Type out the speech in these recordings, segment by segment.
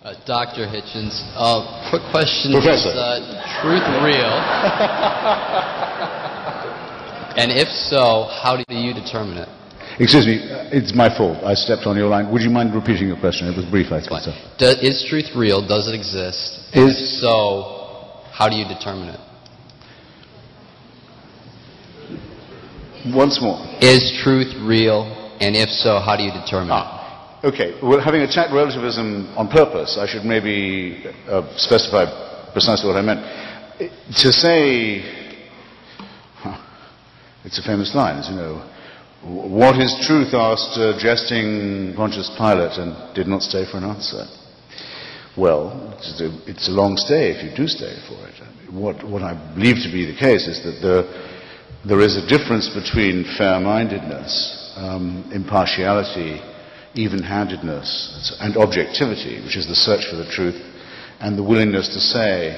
Dr. Hitchens, quick question. Professor. Is truth real? And if so, how do you determine it? Excuse me, it's my fault. I stepped on your line. Would you mind repeating your question? It was brief, I think. Is truth real? Does it exist? If so, how do you determine it? Once more. Is truth real? And if so, how do you determine it? Okay. Well, having attacked relativism on purpose, I should maybe specify precisely what I meant. To say, it's a famous line, as you know, what is truth, asked jesting Pontius Pilate, and did not stay for an answer. Well, it's a long stay if you do stay for it. What I believe to be the case is that there is a difference between fair-mindedness, impartiality, even-handedness, and objectivity, which is the search for the truth, and the willingness to say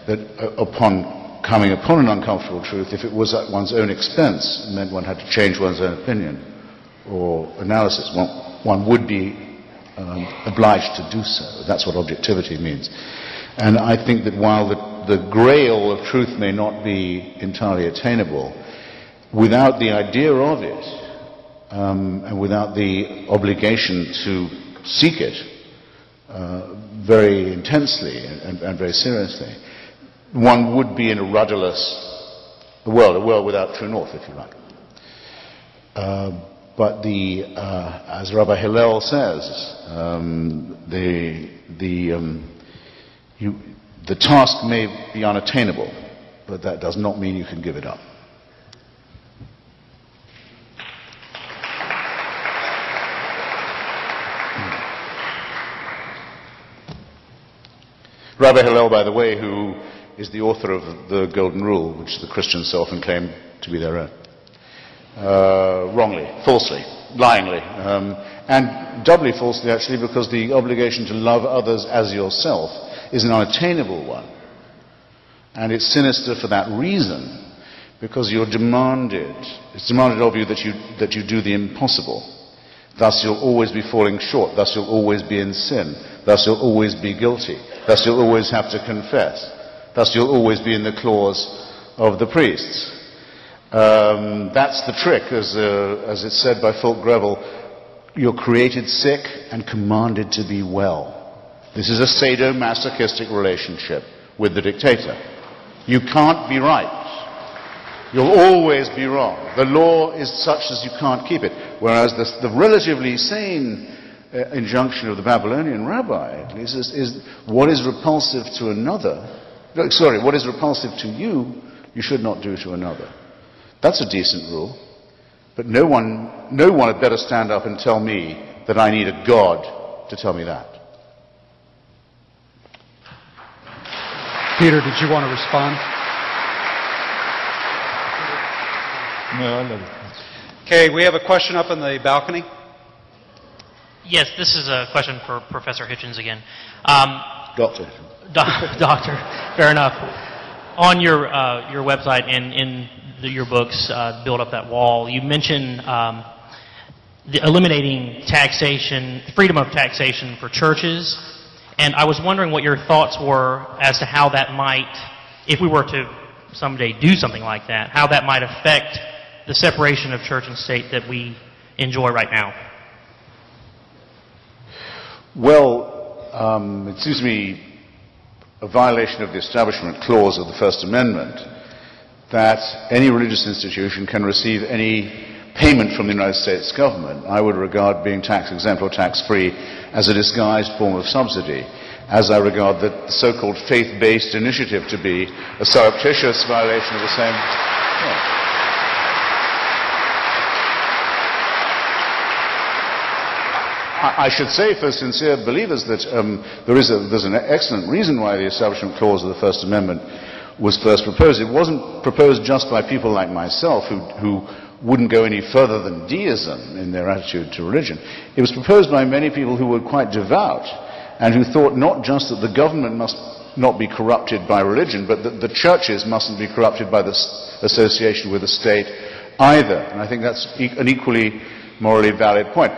that upon coming upon an uncomfortable truth, if it was at one's own expense, it meant one had to change one's own opinion or analysis, one would be obliged to do so. That's what objectivity means. And I think that while the grail of truth may not be entirely attainable, without the idea of it, and without the obligation to seek it very intensely and very seriously, one would be in a rudderless world, a world without true north, if you like. But as Rabbi Hillel says, the task may be unattainable, but that does not mean you can give it up. Rabbi Hillel, by the way, who is the author of the Golden Rule, which the Christians so often claim to be their own. Wrongly, falsely, lyingly, and doubly falsely actually, because the obligation to love others as yourself is an unattainable one. And it's sinister for that reason, because it's demanded of you that you do the impossible. Thus you'll always be falling short, thus you'll always be in sin, thus you'll always be guilty, thus you'll always have to confess, thus you'll always be in the claws of the priests. That's the trick, as it's said by Fulk Greville, you're created sick and commanded to be well. This is a sadomasochistic relationship with the dictator. You can't be right. You'll always be wrong. The law is such as you can't keep it. Whereas the relatively sane injunction of the Babylonian rabbi, at least, is what is repulsive to another. What is repulsive to you, you should not do to another. That's a decent rule. But no one had better stand up and tell me that I need a God to tell me that. Peter, did you want to respond? No, I love it. Okay, we have a question up in the balcony. Yes, this is a question for Professor Hitchens again. Doctor. Doctor, fair enough. On your website and in your books, Build Up That Wall, you mention eliminating taxation, freedom of taxation for churches. And I was wondering what your thoughts were as to how that might, if we were to someday do something like that, how that might affect the separation of church and state that we enjoy right now. Well, it seems to me a violation of the Establishment Clause of the First Amendment that any religious institution can receive any payment from the United States government. I would regard being tax-exempt or tax-free as a disguised form of subsidy, as I regard the so-called faith-based initiative to be a surreptitious violation of the same. Yeah. I should say for sincere believers that there's an excellent reason why the Establishment Clause of the First Amendment was first proposed. It wasn't proposed just by people like myself who wouldn't go any further than deism in their attitude to religion. It was proposed by many people who were quite devout and who thought not just that the government must not be corrupted by religion, but that the churches mustn't be corrupted by the association with the state either. And I think that's an equally morally valid point.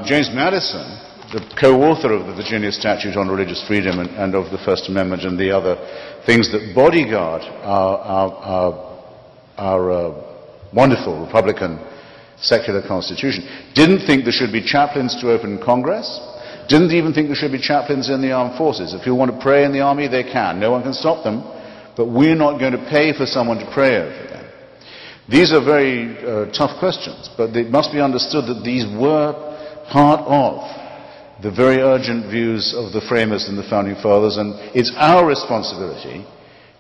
James Madison the co-author of the Virginia Statute on Religious Freedom and of the First Amendment and the other things that bodyguard our wonderful Republican secular constitution, didn't think there should be chaplains to open Congress, didn't even think there should be chaplains in the armed forces. If you want to pray in the army, they can. No one can stop them, but we're not going to pay for someone to pray over them. These are very tough questions, but it must be understood that these were part of the very urgent views of the framers and the founding fathers, and it's our responsibility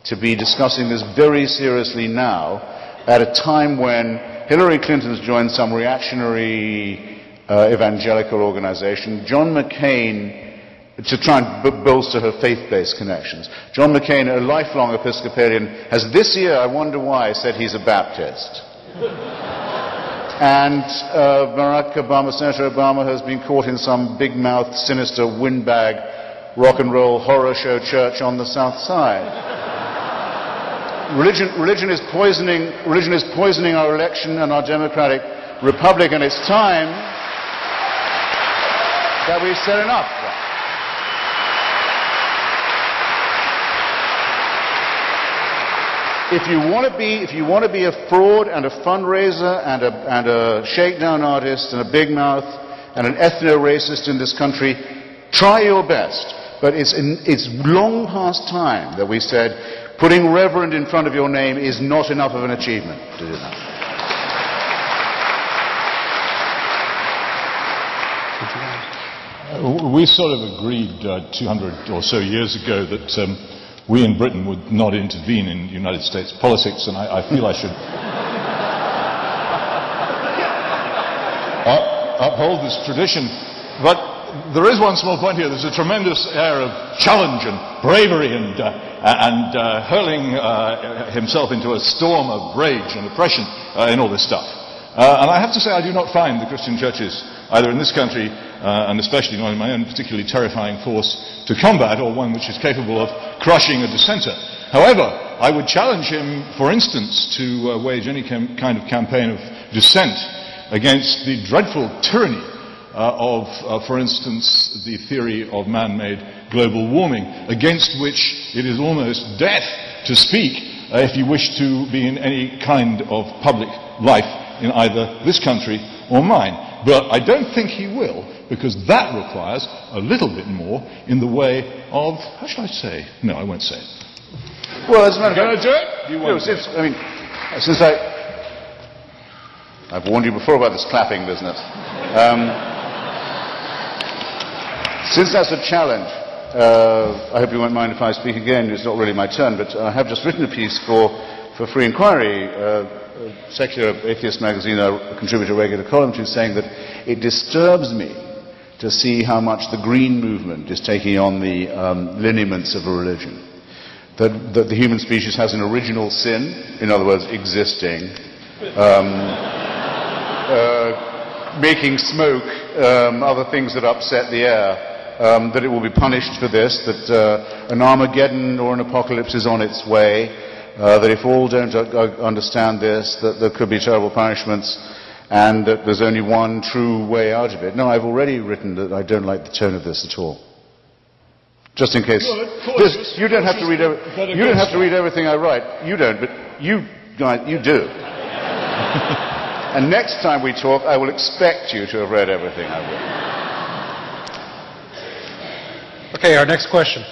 to be discussing this very seriously now at a time when Hillary Clinton's joined some reactionary evangelical organization. John McCain, to try and bolster her faith-based connections. John McCain, a lifelong Episcopalian, has this year, I wonder why, said he's a Baptist. And Barack Obama, Senator Obama, has been caught in some big-mouthed, sinister, windbag, rock and roll horror show church on the South Side. Religion is poisoning our election and our democratic republic, and it's time that we've said enough. If you want to be a fraud and a fundraiser and a shakedown artist and a big mouth and an ethno-racist in this country, try your best. But it's long past time that we said putting Reverend in front of your name is not enough of an achievement to do that. We sort of agreed 200 or so years ago that we in Britain would not intervene in United States politics, and I feel I should uphold this tradition. But there is one small point here. There's a tremendous air of challenge and bravery and hurling himself into a storm of rage and oppression in all this stuff. And I have to say I do not find the Christian churches, either in this country and especially not in my own particularly terrifying force to combat, or one which is capable of crushing a dissenter. However, I would challenge him, for instance, to wage any kind of campaign of dissent against the dreadful tyranny of, for instance, the theory of man-made global warming, against which it is almost death to speak if you wish to be in any kind of public life in either this country or mine. But I don't think he will, because that requires a little bit more in the way of, how shall I say? No, I won't say it. Well, as a matter of fact, do it? You won't since I've warned you before about this clapping business. Since that's a challenge, I hope you won't mind if I speak again. It's not really my turn, but I have just written a piece for Free Inquiry, secular atheist magazine, a contributor regular column to, saying that it disturbs me to see how much the green movement is taking on the lineaments of a religion. That the human species has an original sin, in other words, existing, making smoke, other things that upset the air, that it will be punished for this, that an Armageddon or an apocalypse is on its way, that if all don't understand this, that there could be terrible punishments, and that there's only one true way out of it. No, I've already written that I don't like the tone of this at all. Just in case. You don't have to read everything I write. You don't, but you guys, you do. And next time we talk, I will expect you to have read everything I've written. Okay, our next question.